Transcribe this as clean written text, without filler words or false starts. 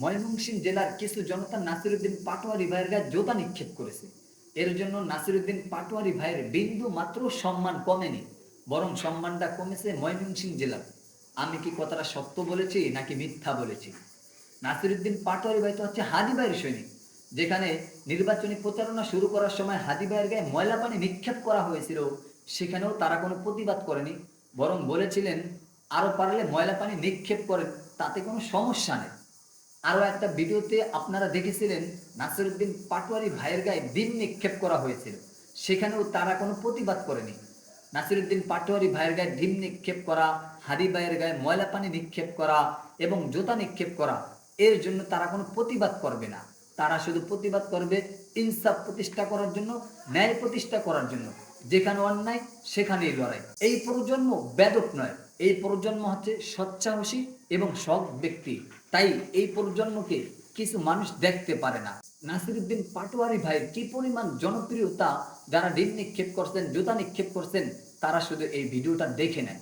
ময়মনসিংহ জেলার কিছু জনতা নাসিরউদ্দিন পাটোয়ারি ভাইয়ের গায়ে জোতা নিক্ষেপ করেছে। এর জন্য নাসিরউদ্দিন পাটোয়ারি ভাইয়ের বিন্দু মাত্র সম্মান কমেনি, বরং সম্মানটা কমেছে ময়মনসিংহ জেলার। আমি কি কথাটা সত্য বলেছি নাকি মিথ্যা বলেছি? নাসিরউদ্দিন পাটোয়ারি ভাই তো হচ্ছে হাদি ভাইয়ের সৈনিক। যেখানে নির্বাচনী প্রচারণা শুরু করার সময় হাদি ভাইয়ের গায়ে ময়লা পানি নিক্ষেপ করা হয়েছিল, সেখানেও তারা কোনো প্রতিবাদ করেনি, বরং বলেছিলেন আরো পারলে ময়লা পানি নিক্ষেপ করেন, তাতে কোনো সমস্যা নেই। আরো একটা ভিডিওতে আপনারা দেখেছিলেন নাসিরউদ্দিন পাটোয়ারি ভাইয়ের গায়ে ডিম নিক্ষেপ করা হয়েছিল, সেখানেও তারা কোনো প্রতিবাদ করেনি। নাসিরউদ্দিন পাটোয়ারি ভাইয়ের গায়ে ডিম নিক্ষেপ করা, হাদি ভাইয়ের গায়ে ময়লা পানি নিক্ষেপ করা এবং জুতা নিক্ষেপ করা, এর জন্য তারা কোনো প্রতিবাদ করবে না। তারা শুধু প্রতিবাদ করবে ইনসাফ প্রতিষ্ঠা করার জন্য, ন্যায় প্রতিষ্ঠা করার জন্য। যেখানে অন্যায় সেখানেই লড়াই। এই প্রজন্ম বেদক নয়, এই প্রজন্ম হচ্ছে সচ্চাহসী এবং সৎ ব্যক্তি। তাই এই প্রজন্মকে কিছু মানুষ দেখতে পারে না। নাসিরউদ্দিন পাটোয়ারি ভাইয়ের কি পরিমাণ জনপ্রিয়তা, যারা ডিম নিক্ষেপ করছেন, জুতা নিক্ষেপ করছেন, তারা শুধু এই ভিডিওটা দেখে নেয়।